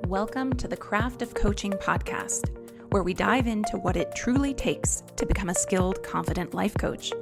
Welcome to the Craft of Coaching podcast, where we dive into what it truly takes to become a skilled, confident life coach.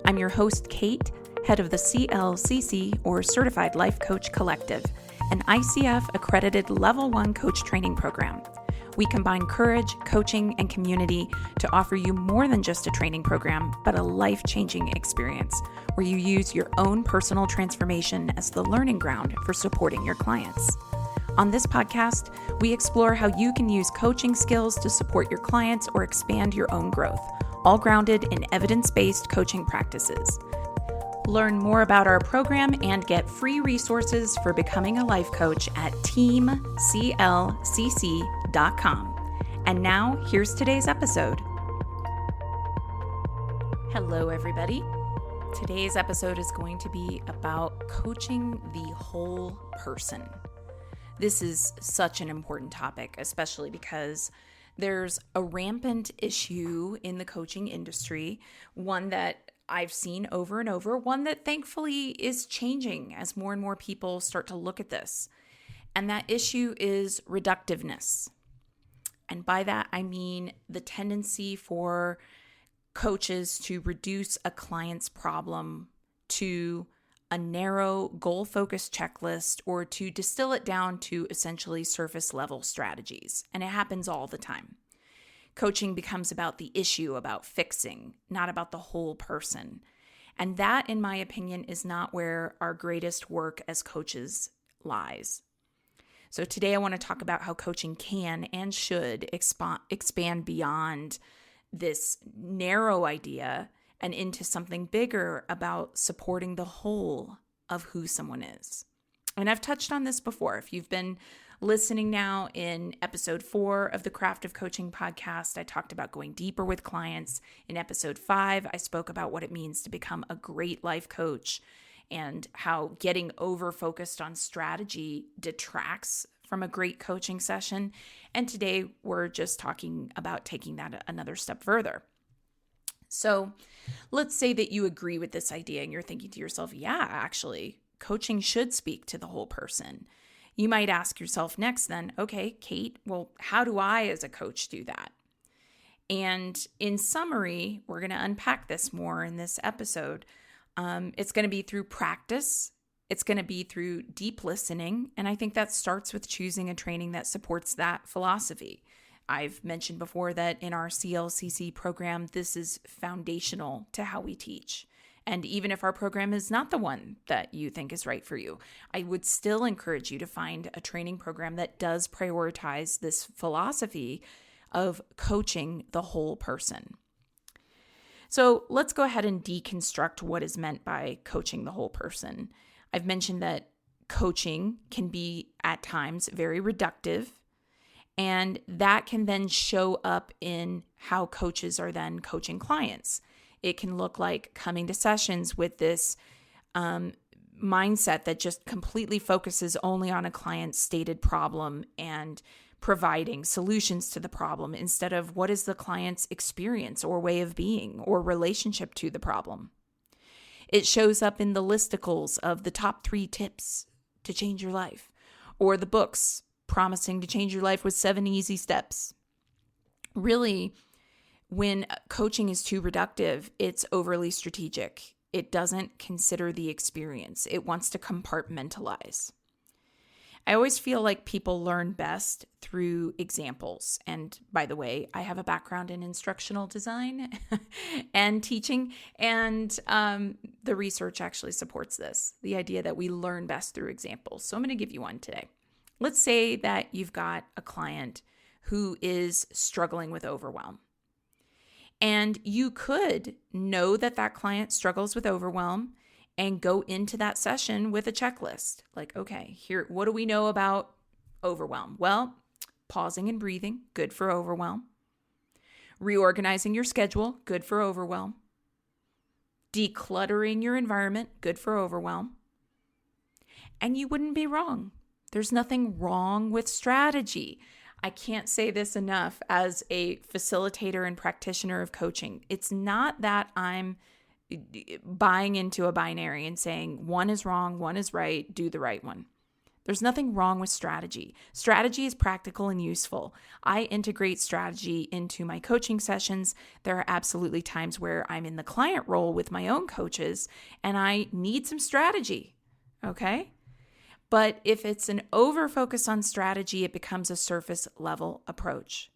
I'm your host, Kate, head of the CLCC, or Certified Life Coach Collective, an ICF-Accredited Level 1 coach training program. We combine courage, coaching, and community to offer you more than just a training program, but a life-changing experience where you use your own personal transformation as the learning ground for supporting your clients. On this podcast, we explore how you can use coaching skills to support your clients or expand your own growth, all grounded in evidence-based coaching practices. Learn more about our program and get free resources for becoming a life coach at teamclcc.com. And now, here's today's episode. Hello, everybody. Today's episode is going to be about coaching the whole person. This is such an important topic, especially because there's a rampant issue in the coaching industry, one that I've seen over and over, one that thankfully is changing as more and more people start to look at this. And that issue is reductiveness. And by that, I mean the tendency for coaches to reduce a client's problem to a narrow, goal-focused checklist, or to distill it down to essentially surface-level strategies. And it happens all the time. Coaching becomes about the issue, about fixing, not about the whole person. And that, in my opinion, is not where our greatest work as coaches lies. So today I want to talk about how coaching can and should expand beyond this narrow idea and into something bigger about supporting the whole of who someone is. And I've touched on this before. If you've been listening now in episode 4 of the Craft of Coaching podcast, I talked about going deeper with clients. In episode 5, I spoke about what it means to become a great life coach and how getting over-focused on strategy detracts from a great coaching session. And today we're just talking about taking that another step further. So let's say that you agree with this idea and you're thinking to yourself, yeah, actually, coaching should speak to the whole person. You might ask yourself next then, okay, Kate, well, how do I as a coach do that? And in summary, we're going to unpack this more in this episode. It's going to be through practice. It's going to be through deep listening. And I think that starts with choosing a training that supports that philosophy. I've mentioned before that in our CLCC program, this is foundational to how we teach. And even if our program is not the one that you think is right for you, I would still encourage you to find a training program that does prioritize this philosophy of coaching the whole person. So let's go ahead and deconstruct what is meant by coaching the whole person. I've mentioned that coaching can be at times very reductive. And that can then show up in how coaches are then coaching clients. It can look like coming to sessions with this mindset that just completely focuses only on a client's stated problem and providing solutions to the problem instead of what is the client's experience or way of being or relationship to the problem. It shows up in the listicles of the top 3 tips to change your life or the books promising to change your life with 7 easy steps. Really, when coaching is too reductive, it's overly strategic. It doesn't consider the experience. It wants to compartmentalize. I always feel like people learn best through examples. And by the way, I have a background in instructional design and teaching, and the research actually supports this, the idea that we learn best through examples. So I'm going to give you one today. Let's say that you've got a client who is struggling with overwhelm. And you could know that that client struggles with overwhelm and go into that session with a checklist. Like, okay, here, what do we know about overwhelm? Well, pausing and breathing, good for overwhelm. Reorganizing your schedule, good for overwhelm. Decluttering your environment, good for overwhelm. And you wouldn't be wrong. There's nothing wrong with strategy. I can't say this enough as a facilitator and practitioner of coaching. It's not that I'm buying into a binary and saying one is wrong, one is right, do the right one. There's nothing wrong with strategy. Strategy is practical and useful. I integrate strategy into my coaching sessions. There are absolutely times where I'm in the client role with my own coaches and I need some strategy, okay? But if it's an over focus on strategy, it becomes a surface level approach.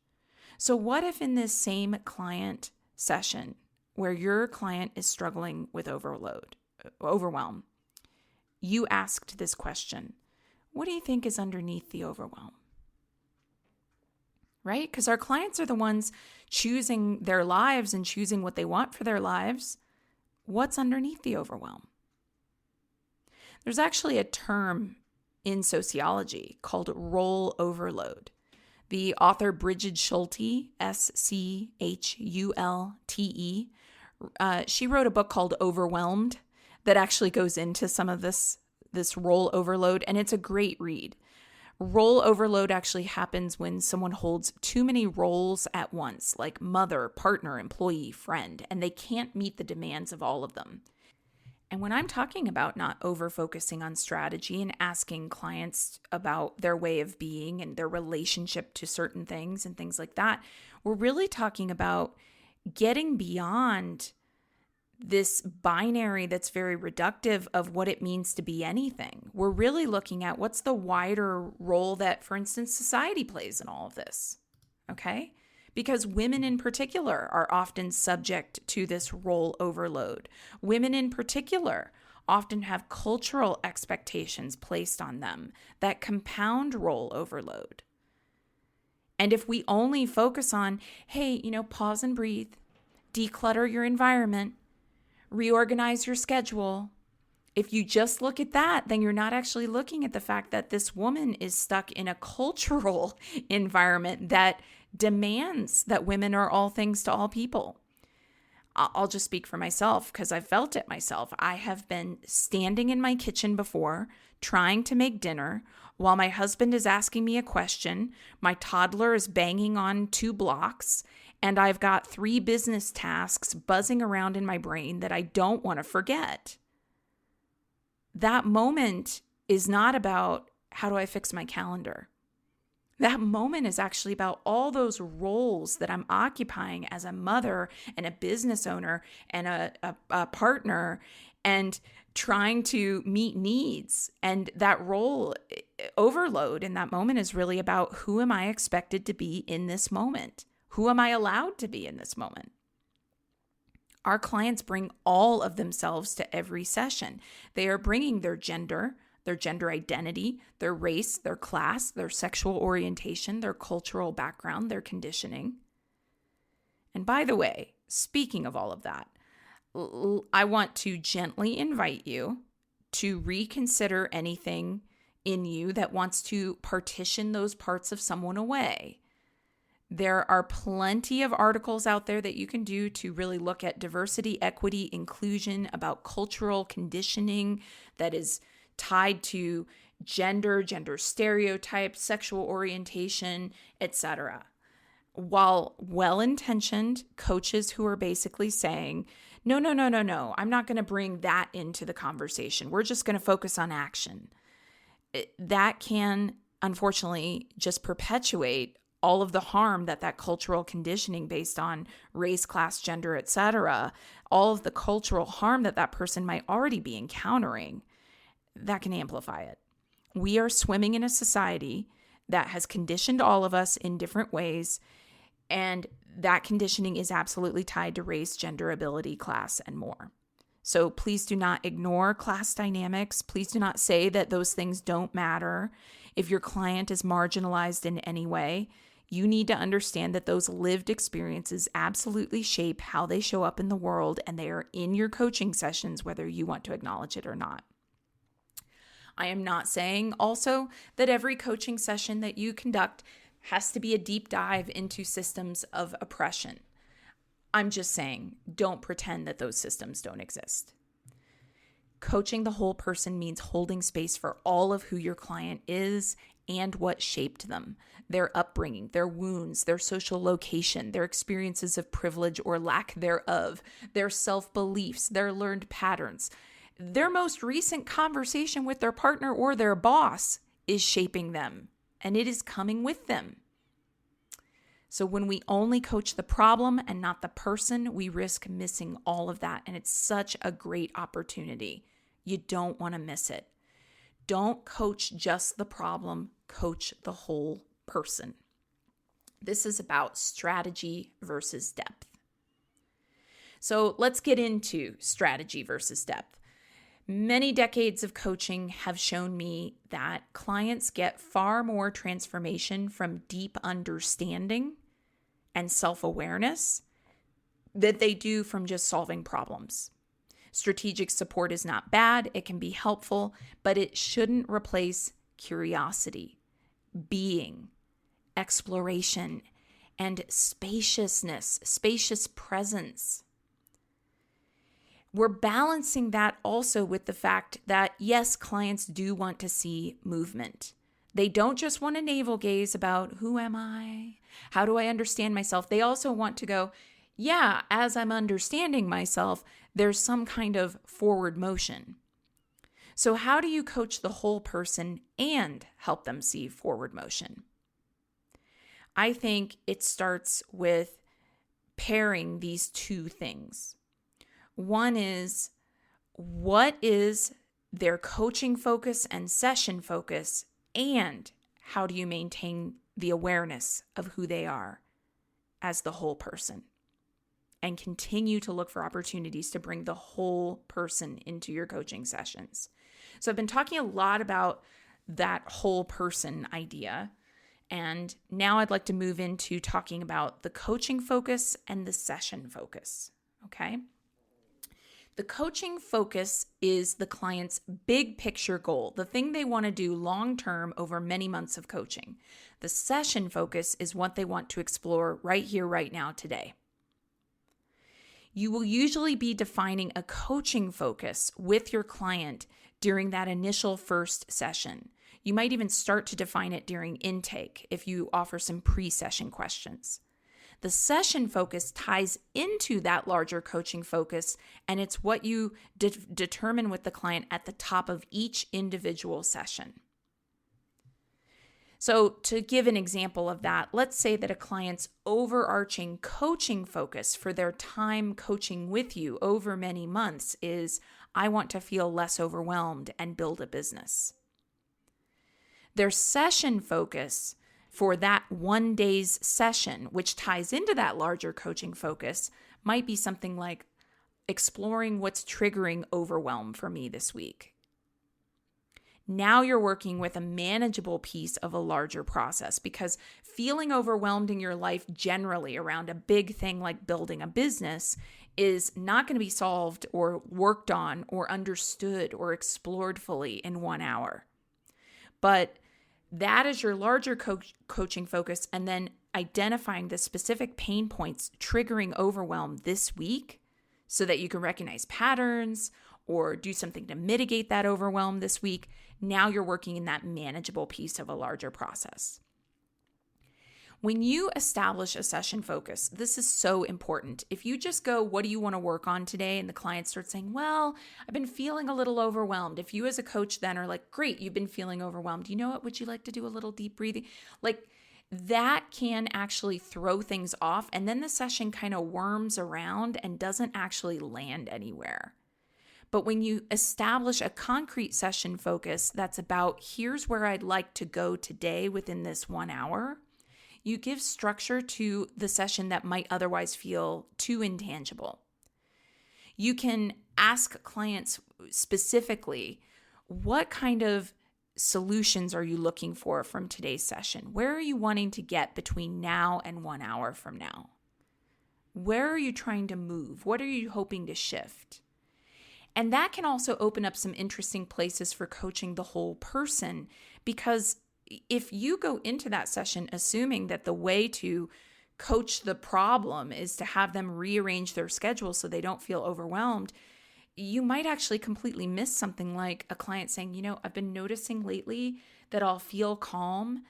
So what if in this same client session where your client is struggling with overwhelm, you asked this question: what do you think is underneath the overwhelm? Right? Because our clients are the ones choosing their lives and choosing what they want for their lives. What's underneath the overwhelm? There's actually a term in sociology called role overload. The author Bridget Schulte, Schulte, she wrote a book called Overwhelmed that actually goes into some of this role overload, and it's a great read. Role overload actually happens when someone holds too many roles at once, like mother, partner, employee, friend, and they can't meet the demands of all of them. And when I'm talking about not over-focusing on strategy and asking clients about their way of being and their relationship to certain things and things like that, we're really talking about getting beyond this binary that's very reductive of what it means to be anything. We're really looking at what's the wider role that, for instance, society plays in all of this, okay? Because women in particular are often subject to this role overload. Women in particular often have cultural expectations placed on them that compound role overload. And if we only focus on, hey, pause and breathe, declutter your environment, reorganize your schedule, if you just look at that, then you're not actually looking at the fact that this woman is stuck in a cultural environment that demands that women are all things to all people. I'll just speak for myself because I've felt it myself. I have been standing in my kitchen before, trying to make dinner, while my husband is asking me a question, my toddler is banging on 2 blocks, and I've got 3 business tasks buzzing around in my brain that I don't want to forget. That moment is not about how do I fix my calendar. That moment is actually about all those roles that I'm occupying as a mother and a business owner and a partner and trying to meet needs. And that role overload in that moment is really about who am I expected to be in this moment? Who am I allowed to be in this moment? Our clients bring all of themselves to every session. They are bringing their gender identity, their race, their class, their sexual orientation, their cultural background, their conditioning. And by the way, speaking of all of that, I want to gently invite you to reconsider anything in you that wants to partition those parts of someone away. There are plenty of articles out there that you can do to really look at diversity, equity, inclusion, about cultural conditioning that is tied to gender stereotypes, sexual orientation, etc. While well-intentioned coaches who are basically saying, no, I'm not going to bring that into the conversation. We're just going to focus on action. That can, unfortunately, just perpetuate all of the harm that cultural conditioning based on race, class, gender, etc., all of the cultural harm that person might already be encountering, that can amplify it. We are swimming in a society that has conditioned all of us in different ways, and that conditioning is absolutely tied to race, gender, ability, class, and more. So please do not ignore class dynamics. Please do not say that those things don't matter. If your client is marginalized in any way, you need to understand that those lived experiences absolutely shape how they show up in the world, and they are in your coaching sessions, whether you want to acknowledge it or not. I am not saying also that every coaching session that you conduct has to be a deep dive into systems of oppression. I'm just saying, don't pretend that those systems don't exist. Coaching the whole person means holding space for all of who your client is and what shaped them, their upbringing, their wounds, their social location, their experiences of privilege or lack thereof, their self-beliefs, their learned patterns, their most recent conversation with their partner or their boss, is shaping them, and it is coming with them. So when we only coach the problem and not the person, we risk missing all of that. And it's such a great opportunity. You don't want to miss it. Don't coach just the problem, coach the whole person. This is about strategy versus depth. So let's get into strategy versus depth. Many decades of coaching have shown me that clients get far more transformation from deep understanding and self-awareness that they do from just solving problems. Strategic support is not bad. It can be helpful, but it shouldn't replace curiosity, being, exploration, and spaciousness, spacious presence. We're balancing that also with the fact that, yes, clients do want to see movement. They don't just want to navel gaze about who am I? How do I understand myself? They also want to go, yeah, as I'm understanding myself, there's some kind of forward motion. So how do you coach the whole person and help them see forward motion? I think it starts with pairing these two things. One is, what is their coaching focus and session focus, and how do you maintain the awareness of who they are as the whole person, and continue to look for opportunities to bring the whole person into your coaching sessions. So I've been talking a lot about that whole person idea, and now I'd like to move into talking about the coaching focus and the session focus, okay? The coaching focus is the client's big picture goal, the thing they want to do long-term over many months of coaching. The session focus is what they want to explore right here, right now, today. You will usually be defining a coaching focus with your client during that initial first session. You might even start to define it during intake if you offer some pre-session questions. The session focus ties into that larger coaching focus, and it's what you determine with the client at the top of each individual session. So to give an example of that, let's say that a client's overarching coaching focus for their time coaching with you over many months is, I want to feel less overwhelmed and build a business. Their session focus for that one day's session, which ties into that larger coaching focus, might be something like exploring what's triggering overwhelm for me this week. Now you're working with a manageable piece of a larger process, because feeling overwhelmed in your life generally around a big thing like building a business is not going to be solved or worked on or understood or explored fully in 1 hour. But that is your larger coaching focus, and then identifying the specific pain points triggering overwhelm this week so that you can recognize patterns or do something to mitigate that overwhelm this week. Now you're working in that manageable piece of a larger process. When you establish a session focus, this is so important. If you just go, what do you want to work on today? And the client starts saying, well, I've been feeling a little overwhelmed. If you as a coach then are like, great, you've been feeling overwhelmed. You know what? Would you like to do a little deep breathing? Like, that can actually throw things off. And then the session kind of worms around and doesn't actually land anywhere. But when you establish a concrete session focus that's about, here's where I'd like to go today within this 1 hour, you give structure to the session that might otherwise feel too intangible. You can ask clients specifically, what kind of solutions are you looking for from today's session? Where are you wanting to get between now and 1 hour from now? Where are you trying to move? What are you hoping to shift? And that can also open up some interesting places for coaching the whole person, because if you go into that session assuming that the way to coach the problem is to have them rearrange their schedule so they don't feel overwhelmed, you might actually completely miss something like a client saying, I've been noticing lately that I'll feel calm,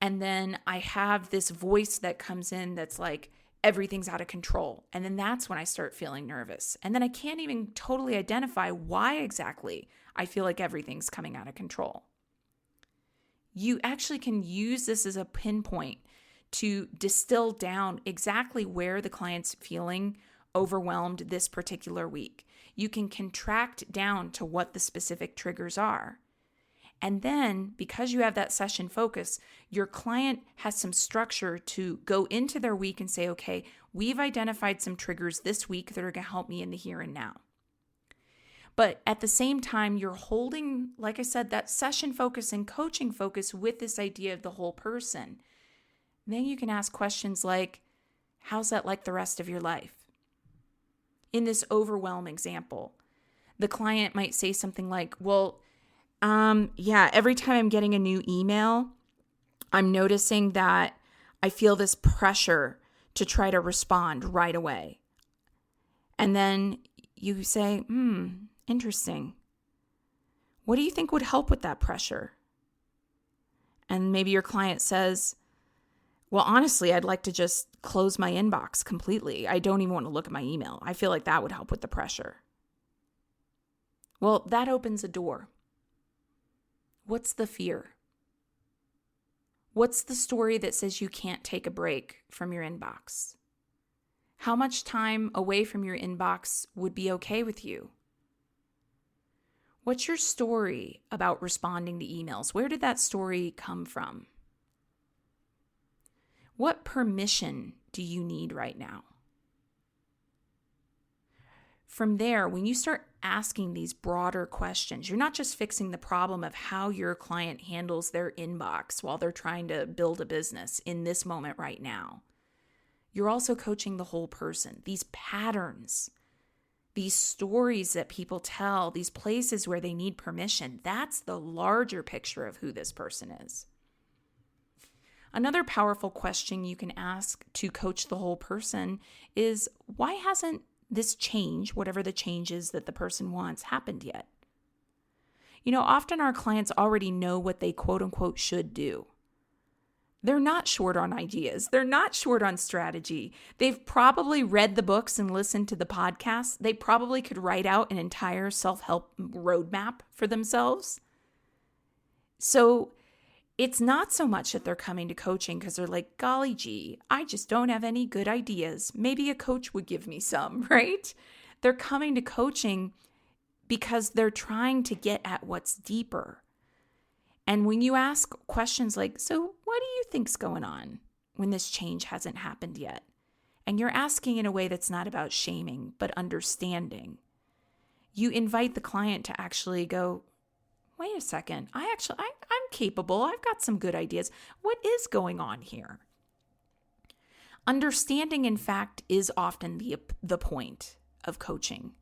and then I have this voice that comes in that's like, everything's out of control. And then that's when I start feeling nervous. And then I can't even totally identify why exactly I feel like everything's coming out of control. you actually can use this as a pinpoint to distill down exactly where the client's feeling overwhelmed this particular week. You can contract down to what the specific triggers are. And then, because you have that session focus, your client has some structure to go into their week and say, okay, we've identified some triggers this week that are going to help me in the here and now. But at the same time, you're holding, like I said, that session focus and coaching focus with this idea of the whole person. Then you can ask questions like, how's that like the rest of your life? In this overwhelm example, the client might say something like, well, every time I'm getting a new email, I'm noticing that I feel this pressure to try to respond right away. And then you say, interesting. What do you think would help with that pressure? And maybe your client says, well, honestly, I'd like to just close my inbox completely. I don't even want to look at my email. I feel like that would help with the pressure. Well, that opens a door. What's the fear? What's the story that says you can't take a break from your inbox? How much time away from your inbox would be okay with you? What's your story about responding to emails? Where did that story come from? What permission do you need right now? From there, when you start asking these broader questions, you're not just fixing the problem of how your client handles their inbox while they're trying to build a business in this moment right now. You're also coaching the whole person. These patterns, these stories that people tell, these places where they need permission, that's the larger picture of who this person is. Another powerful question you can ask to coach the whole person is, why hasn't this change, whatever the change is that the person wants, happened yet? Often our clients already know what they quote unquote should do. They're not short on ideas. They're not short on strategy. They've probably read the books and listened to the podcasts. They probably could write out an entire self-help roadmap for themselves. So it's not so much that they're coming to coaching because they're like, golly gee, I just don't have any good ideas. Maybe a coach would give me some, right? They're coming to coaching because they're trying to get at what's deeper. And when you ask questions like, so what do you think's going on when this change hasn't happened yet? And you're asking in a way that's not about shaming, but understanding. You invite the client to actually go, wait a second, I'm capable. I've got some good ideas. What is going on here? Understanding, in fact, is often the point of coaching.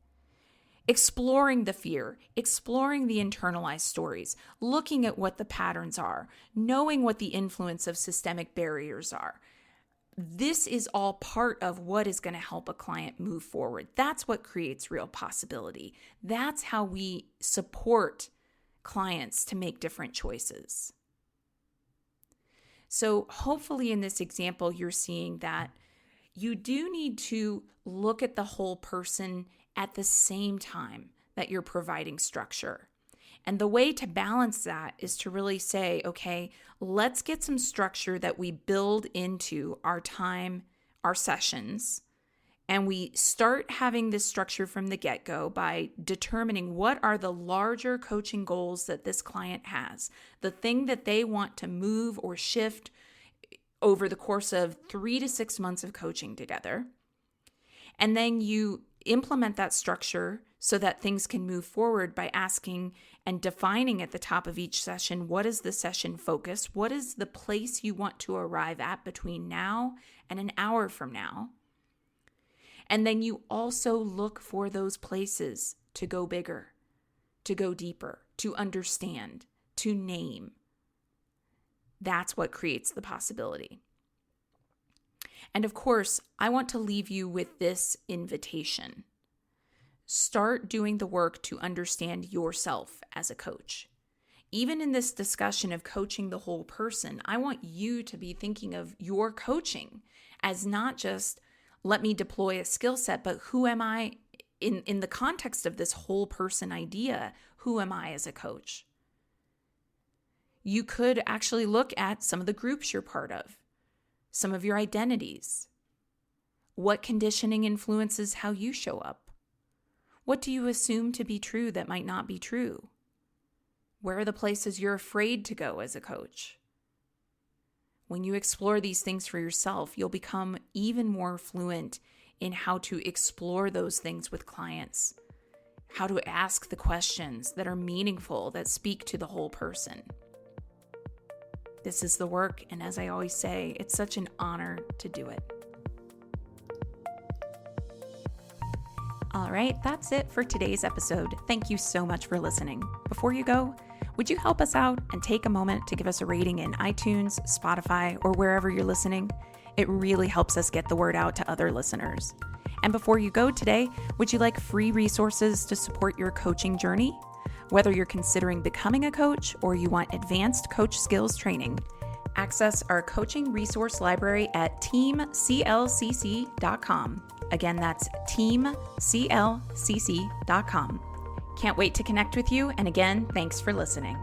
Exploring the fear, exploring the internalized stories, looking at what the patterns are, knowing what the influence of systemic barriers are. This is all part of what is going to help a client move forward. That's what creates real possibility. That's how we support clients to make different choices. So hopefully in this example, you're seeing that you do need to look at the whole person at the same time that you're providing structure. And the way to balance that is to really say, okay, let's get some structure that we build into our time, our sessions, and we start having this structure from the get-go by determining what are the larger coaching goals that this client has, the thing that they want to move or shift over the course of 3 to 6 months of coaching together. And then you implement that structure so that things can move forward by asking and defining at the top of each session, what is the session focus? What is the place you want to arrive at between now and an hour from now? And then you also look for those places to go bigger, to go deeper, to understand, to name. That's what creates the possibility. And of course, I want to leave you with this invitation. Start doing the work to understand yourself as a coach. Even in this discussion of coaching the whole person, I want you to be thinking of your coaching as not just let me deploy a skill set, but who am I in the context of this whole person idea? Who am I as a coach? You could actually look at some of the groups you're part of, some of your identities. What conditioning influences how you show up? What do you assume to be true that might not be true? Where are the places you're afraid to go as a coach? When you explore these things for yourself, you'll become even more fluent in how to explore those things with clients, how to ask the questions that are meaningful, that speak to the whole person. This is the work, and as I always say, it's such an honor to do it. All right, that's it for today's episode. Thank you so much for listening. Before you go, would you help us out and take a moment to give us a rating in iTunes, Spotify, or wherever you're listening? It really helps us get the word out to other listeners. And before you go today, would you like free resources to support your coaching journey? Whether you're considering becoming a coach or you want advanced coach skills training, access our coaching resource library at teamclcc.com. Again, that's teamclcc.com. Can't wait to connect with you. And again, thanks for listening.